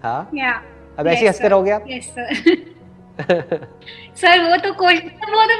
हाँ, या अब ऐसे ही हंसते रहोगे आप? Yes sir. सर वो तो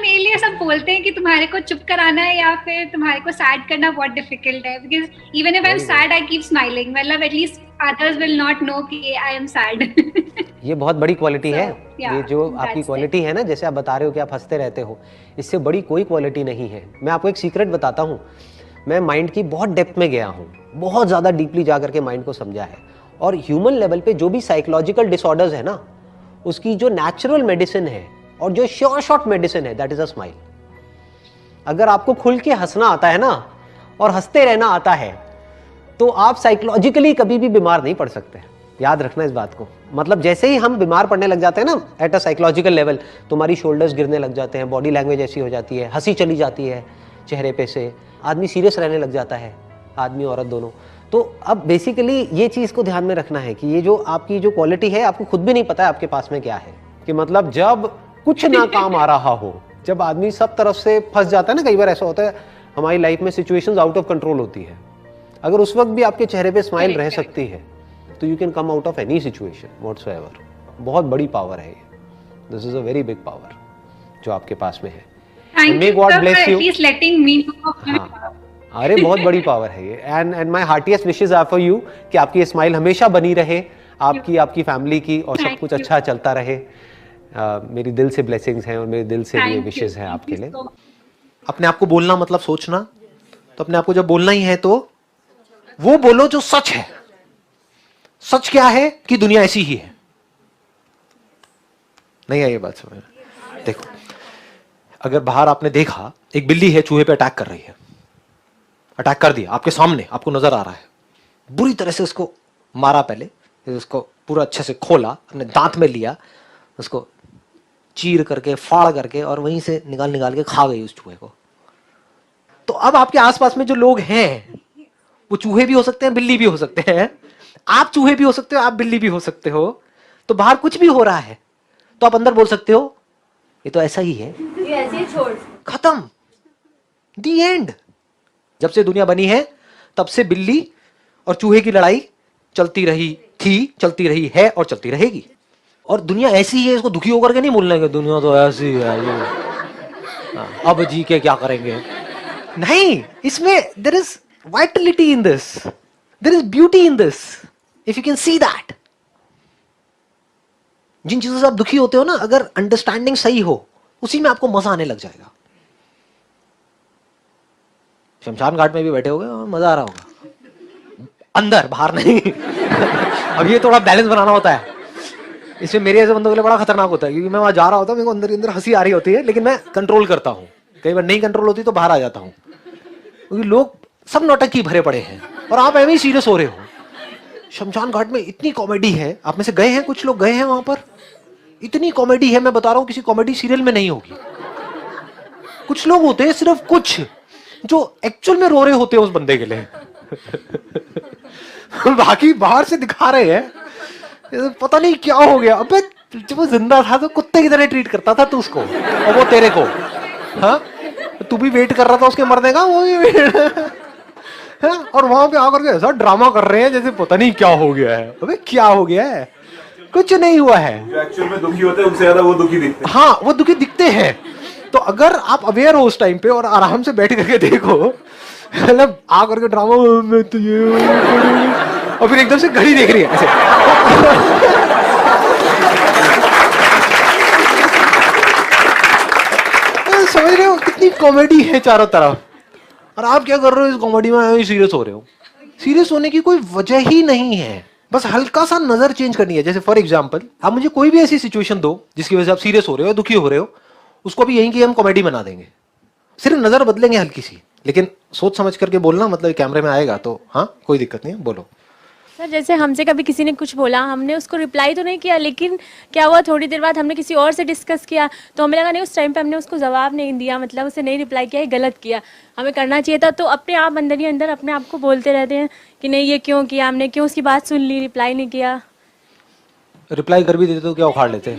मेरे लिए सब बोलते हैं कि तुम्हारे को चुप कराना है या फिर तुम्हारे को सैड करना बहुत डिफिकल्ट है, because even if I am very good. Sad I keep smiling, मतलब at least others will not know कि आई एम सैड। ये बहुत बड़ी क्वालिटी है। या ये जो आपकी दैट्स इट। क्वालिटी है ना, जैसे आप बता रहे हो कि आप हंसते रहते हो, इससे बड़ी कोई क्वालिटी नहीं है। मैं आपको एक सीक्रेट बताता हूँ। मैं माइंड की बहुत डेप्थ में गया हूँ, बहुत ज़्यादा डीपली जा करके माइंड को समझा है। और ह्यूमन लेवल पे जो भी साइकोलॉजिकल डिसऑर्डर्स है ना, उसकी जो नेचुरल मेडिसिन है और जो श्योर शॉट मेडिसिन है, दैट इज अ स्माइल। अगर आपको खुल के हंसना आता है ना और हंसते रहना आता है, तो आप साइकोलॉजिकली कभी भी बीमार नहीं पड़ सकते। याद रखना इस बात को। मतलब जैसे ही हम बीमार पड़ने लग जाते हैं ना एट अ साइकोलॉजिकल लेवल, तुम्हारी शोल्डर्स गिरने लग जाते हैं, बॉडी लैंग्वेज ऐसी हो जाती है, हंसी चली जाती है चेहरे पे से, आदमी सीरियस रहने लग जाता है, आदमी औरत दोनों। तो अब बेसिकली ये चीज़ को ध्यान में रखना है कि ये जो आपकी जो क्वालिटी है, आपको खुद भी नहीं पता है आपके पास में क्या है। कि मतलब जब कुछ ना काम आ रहा हो, जब आदमी सब तरफ से फंस जाता है ना, कई बार ऐसा होता है हमारी लाइफ में, सिचुएशंस आउट ऑफ कंट्रोल होती है, अगर उस वक्त भी आपके चेहरे पे स्माइल रह सकती है तो you can come out of any situation whatsoever. बहुत बड़ी पावर है ये। This is a very big power जो आपके पास में है। Thank may you God sir bless for you. At least letting me know. हाँ, अरे बहुत बड़ी पावर है ये। And my heartiest wishes are for you कि आपकी ये स्माइल हमेशा बनी रहे, आपकी फैमिली की, और सब कुछ अच्छा चलता रहे। मेरी दिल से ब्लेसिंग्स हैं और मेरे दिल से भी ये विशेस हैं आपके लिए। अपने आप को बोलना मतलब सोचना, तो अपने आप को जब बोलना ही है तो वो बोलो जो सच है। सच क्या है कि दुनिया ऐसी ही है। नहीं है ये बात समझ? देखो, अगर बाहर आपने देखा एक बिल्ली है चूहे पे अटैक कर रही है, अटैक कर दिया आपके सामने, आपको नजर आ रहा है, बुरी तरह से उसको मारा, पहले फिर उसको पूरा अच्छे से खोला, अपने दांत में लिया, उसको चीर करके फाड़ करके और वहीं से निकाल निकाल के खा गई उस चूहे को। तो अब आपके आसपास में जो लोग हैं वो चूहे भी हो सकते हैं, बिल्ली भी हो सकते हैं, आप चूहे भी हो सकते हो, आप बिल्ली भी हो सकते हो। तो बाहर कुछ भी हो रहा है तो आप अंदर बोल सकते हो ये तो ऐसा ही है, ये ऐसे ही छोड़। खत्म, दी एंड। जब से दुनिया बनी है तब से बिल्ली और चूहे की लड़ाई चलती रही थी, चलती रही है और चलती रहेगी। और दुनिया ऐसी ही है, इसको दुखी होकर के नहीं बोलने के दुनिया तो ऐसी है अब जी के क्या करेंगे। नहीं, इसमें there is vitality in this, there is beauty in this, if you can see that. जिन चीजों से आप दुखी होते हो ना, अगर अंडरस्टैंडिंग सही हो, उसी में आपको मजा आने लग जाएगा। शमशान घाट में भी बैठे होगे और मजा आ रहा होगा, अंदर, बाहर नहीं। अब ये थोड़ा बैलेंस बनाना होता है। इसमें मेरे ऐसे बंदों के लिए बड़ा खतरनाक होता है, क्योंकि मैं वहां जा रहा होता हूँ, मेरे को अंदर ही अंदर हंसी आ रही होती है, लेकिन मैं कंट्रोल करता हूँ। कई बार नहीं कंट्रोल होती तो बाहर आ जाता हूँ, क्योंकि लोग सब नौटंकी भरे पड़े हैं और आप ऐसे ही सीरियस हो रहे हो। शमशान घाट में इतनी कॉमेडी है, आप में से गए हैं, कुछ लोग गए हैं वहां पर, इतनी कॉमेडी है, मैं बता रहा हूँ किसी कॉमेडी सीरियल में नहीं होगी। कुछ लोग होते हैं, सिर्फ कुछ, जो एक्चुअल में रो रहे होते हैं उस बंदे के लिए। बाकी बाहर से दिखा रहे हैं, पता नहीं क्या हो गया। अबे जब वो जिंदा था तो कुत्ते की तरह ट्रीट करता था तू उसको, और वो तेरे को। हाँ, तू भी वेट कर रहा था उसके मरने का, वो भी हाँ? और वहां पे आकर के ऐसा ड्रामा कर रहे हैं जैसे पता नहीं क्या हो गया है। अबे क्या हो गया है? कुछ नहीं हुआ है। जो एक्चुअल में दुखी होते हैं उनसे ज्यादा वो दुखी दिखते हैं। हाँ, वो दुखी दिखते हैं। तो अगर आप अवेयर हो उस टाइम पे और आराम से बैठ करके देखो, मतलब आ करके ड्रामा में तो ये, और फिर एकदम से घड़ी देख रही है ऐसे। समझ रहे हो कितनी कॉमेडी है चारों तरफ, और आप क्या कर रहे हो इस कॉमेडी में, सीरियस हो रहे हो। सीरियस होने की कोई वजह ही नहीं है, बस हल्का सा नजर चेंज करनी है। जैसे फॉर एग्जांपल, आप मुझे कोई भी ऐसी सिचुएशन दो जिसकी वजह से आप सीरियस हो रहे हो, दुखी हो रहे हो, उसको भी यहीं की हम कॉमेडी बना देंगे। सिर्फ नजर बदलेंगे हल्की सी, लेकिन सोच समझ करके बोलना, मतलब कैमरे में आएगा तो हाँ कोई दिक्कत नहीं है, बोलो। सर जैसे हमसे कभी किसी ने कुछ बोला, हमने उसको रिप्लाई तो नहीं किया, लेकिन क्या हुआ थोड़ी देर बाद हमने किसी और से डिस्कस किया, तो हमें लगा नहीं उस टाइम पे हमने उसको जवाब नहीं दिया, मतलब उसे नहीं रिप्लाई किया, गलत किया, हमें करना चाहिए था। तो अपने आप अंदर ही अंदर अपने आप को बोलते रहते हैं कि नहीं ये क्यों किया हमने, क्यों उसकी बात सुन ली, रिप्लाई नहीं किया। रिप्लाई कर भी देते तो क्या उखाड़ लेते।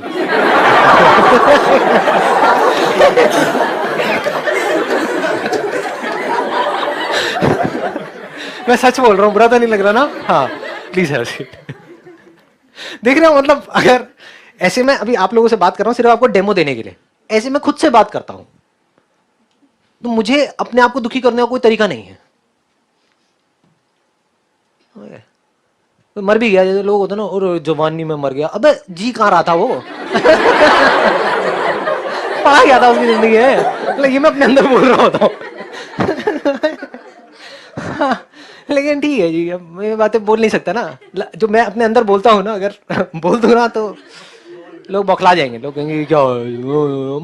मैं सच बोल रहा हूँ, बुरा तो नहीं लग रहा ना? हाँ प्लीज हैव अ सीट। देख रहे हो, मतलब अगर ऐसे मैं अभी आप लोगों से बात कर रहा हूं सिर्फ आपको डेमो देने के लिए, ऐसे मैं खुद से बात करता हूं तो मुझे अपने आप को दुखी करने का कोई तरीका नहीं है। तो मर भी गया, जैसे लोग होते ना, और जवानी में मर गया, अबे जी कहां रहा था वो पढ़ा गया था उसकी जिंदगी है, लेकिन मैं अपने अंदर बोल रहा होता हूँ लेकिन ठीक है जी, अब मैं बातें बोल नहीं सकता ना, जो मैं अपने अंदर बोलता हूँ ना, अगर बोल दूँ ना तो लोग बौखला जाएंगे, लोग कहेंगे क्या,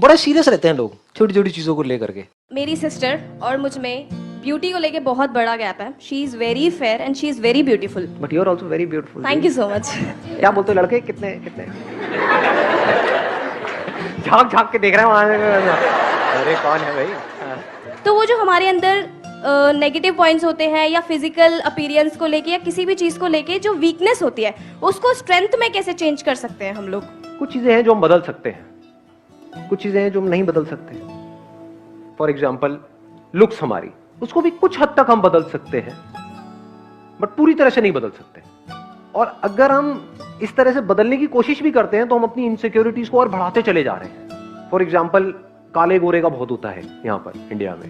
बड़े सीरियस रहते हैं लोग छोटी छोटी चीजों को लेकर के। मेरी सिस्टर और मुझ में ब्यूटी को लेके बहुत बड़ा गैप है। She is very fair and she is very beautiful. But you are also very beautiful. Thank you so much. क्या बोलते हो लड़के, कितने कितने झांक झांक के देख रहे हैं वहां, अरे कौन है भाई। तो वो जो हमारे अंदर नेगेटिव पॉइंट्स होते हैं या फिजिकल अपीयरेंस को लेके या किसी भी चीज को लेके जो वीकनेस होती है, उसको स्ट्रेंथ में कैसे चेंज कर सकते हैं हम लोग? कुछ चीजें हैं जो हम बदल सकते हैं, कुछ चीजें हैं जो हम नहीं बदल सकते। फॉर एग्जाम्पल लुक्स हमारी, उसको भी कुछ हद तक हम बदल सकते हैं, बट पूरी तरह से नहीं बदल सकते। और अगर हम इस तरह से बदलने की कोशिश भी करते हैं तो हम अपनी इनसिक्योरिटीज को और बढ़ाते चले जा रहे हैं। फॉर एग्जाम्पल काले गोरे का बहुत होता है यहाँ पर इंडिया में।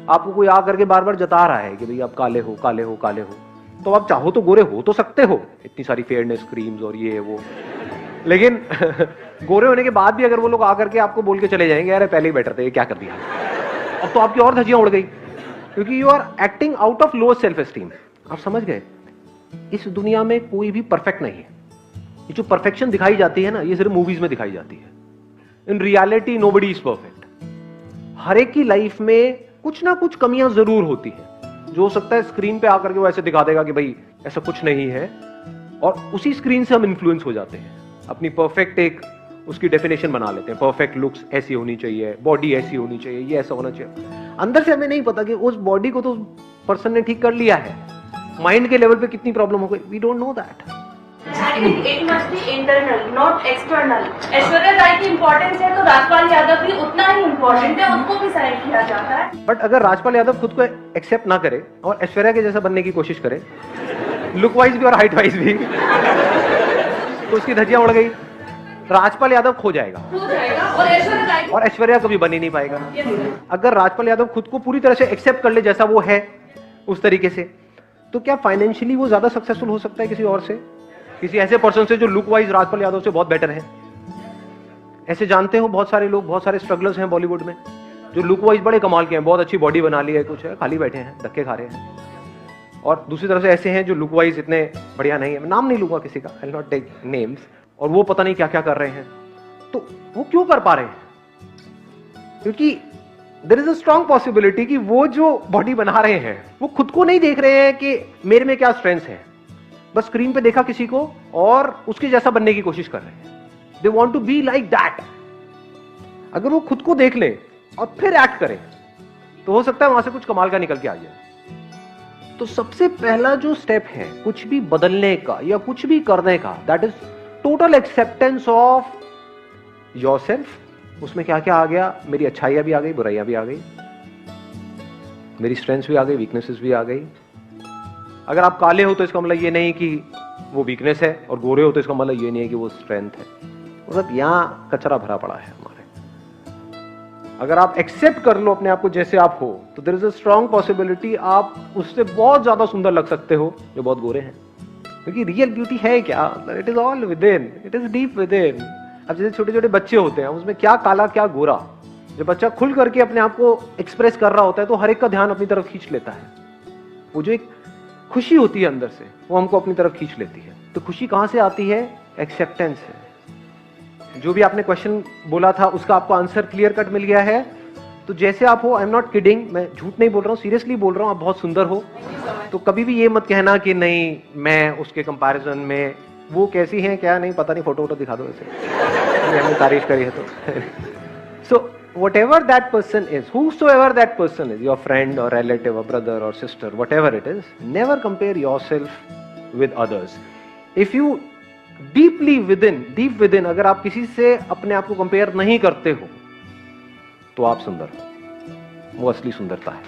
आपको कोई आ करके बार बार जता रहा है कि भाई आप काले हो काले हो काले हो, तो आप चाहो तो गोरे हो तो सकते हो, इतनी सारी फेयरनेस क्रीम्स और ये वो, लेकिन गोरे होने के बाद भी अगर वो लोग आकर के आपको बोल के चले जाएंगे यार पहले ही बेटर थे, ये क्या कर दिया, अब तो आपकी और धज्जियां उड़ गई, क्योंकि you are acting out of low self esteem. आप समझ गए, इस दुनिया में कोई भी परफेक्ट नहीं है। ये जो परफेक्शन दिखाई जाती है ना, ये सिर्फ मूवीज में दिखाई जाती है। In reality nobody is perfect. हर एक की लाइफ में कुछ ना कुछ कमियां जरूर होती हैं, जो हो सकता है स्क्रीन पे आकर के वो ऐसे दिखा देगा कि भाई ऐसा कुछ नहीं है, और उसी स्क्रीन से हम इन्फ्लुएंस हो जाते हैं, अपनी परफेक्ट एक उसकी डेफिनेशन बना लेते हैं। परफेक्ट लुक्स ऐसी होनी चाहिए, बॉडी ऐसी होनी चाहिए, ये ऐसा होना चाहिए। अंदर से हमें नहीं पता कि उस बॉडी को तो पर्सन ने ठीक कर लिया है, माइंड के लेवल पे कितनी प्रॉब्लम हो गई, we don't know that. It must be internal, not external. Aishwarya Rai की इम्पोर्टेंस है तो राजपाल यादव भी उतना ही इम्पोर्टेंट है, उसको भी सेलेक्ट किया जाता है। बट अगर राजपाल यादव खुद को एक्सेप्ट ना करे और ऐश्वर्या के जैसा बनने की कोशिश करे, लुक वाइज भी और हाइट वाइज भी, तो उसकी धज्जियां उड़ गई, राजपाल यादव खो जाएगा और ऐश्वर्या कभी बन ही नहीं पाएगा। अगर राजपाल यादव खुद को पूरी तरह से एक्सेप्ट कर ले जैसा वो है उस तरीके से, तो क्या फाइनेंशियली वो ज्यादा सक्सेसफुल हो सकता है किसी और से, किसी ऐसे पर्सन से जो लुक वाइज राजपाल यादव से बहुत बेटर है? ऐसे जानते हो बहुत सारे लोग, बहुत सारे स्ट्रगलर्स हैं बॉलीवुड में जो लुक वाइज बड़े कमाल के हैं, बहुत अच्छी बॉडी बना ली है, कुछ है खाली बैठे हैं धक्के खा रहे हैं। और दूसरी तरफ से ऐसे हैं जो लुक वाइज इतने बढ़िया नहीं है, मैं नाम नहीं लूंगा किसी का, I will not take names, और वो पता नहीं क्या क्या कर रहे हैं। तो वो क्यों कर पा रहे हैं? क्योंकि there is a strong possibility कि वो जो बॉडी बना रहे हैं वो खुद को नहीं देख रहे हैं कि मेरे में क्या स्ट्रेंथ्स है, बस स्क्रीन पे देखा किसी को और उसके जैसा बनने की कोशिश कर रहे हैं। They want to be like that. अगर वो खुद को देख ले और फिर एक्ट करें तो हो सकता है वहां से कुछ कमाल का निकल के आ जाए। तो सबसे पहला जो स्टेप है कुछ भी बदलने का या कुछ भी करने का, that is total acceptance of yourself. उसमें क्या क्या आ गया, मेरी अच्छाइयां भी आ गई, बुराइयां भी आ गई, मेरी स्ट्रेंथ्स भी आ गई, वीकनेसेस भी आ गई। अगर आप काले हो तो इसका मतलब ये नहीं कि वो वीकनेस है, और गोरे हो तो इसका मतलब ये नहीं है कि वो स्ट्रेंथ है। मतलब यहाँ कचरा भरा पड़ा है हमारे। अगर आप एक्सेप्ट कर लो अपने आप को जैसे आप हो, तो there is a strong possibility आप उससे बहुत ज्यादा सुंदर लग सकते हो जो बहुत गोरे हैं। क्योंकि रियल ब्यूटी है क्या, it is all with in, it is deep with in. अब जैसे छोटे छोटे बच्चे होते हैं, उसमें क्या काला क्या गोरा, जब बच्चा खुल करके अपने आप को एक्सप्रेस कर रहा होता है तो हर एक का ध्यान अपनी तरफ खींच लेता है। वो जो एक खुशी होती है अंदर से, वो हमको अपनी तरफ खींच लेती है। तो खुशी कहां से आती है? एक्सेप्टेंस है। जो भी आपने क्वेश्चन बोला था उसका आपको आंसर क्लियर कट मिल गया है। तो जैसे आप हो, आई एम नॉट किडिंग, मैं झूठ नहीं बोल रहा हूँ, सीरियसली बोल रहा हूँ, आप बहुत सुंदर हो। तो कभी भी ये मत कहना कि नहीं मैं उसके कंपैरिजन में, वो कैसी हैं क्या नहीं पता नहीं, फोटो वोटो दिखा दो वैसे हमने तारीफ करी है तो। सो whatever that person is, whosoever that person is, your friend or relative or brother or sister, whatever it is, never compare yourself with others. If you deep within, अगर आप किसी से अपने आप को कंपेयर नहीं करते हो तो आप सुंदर हो। वो असली सुंदरता है।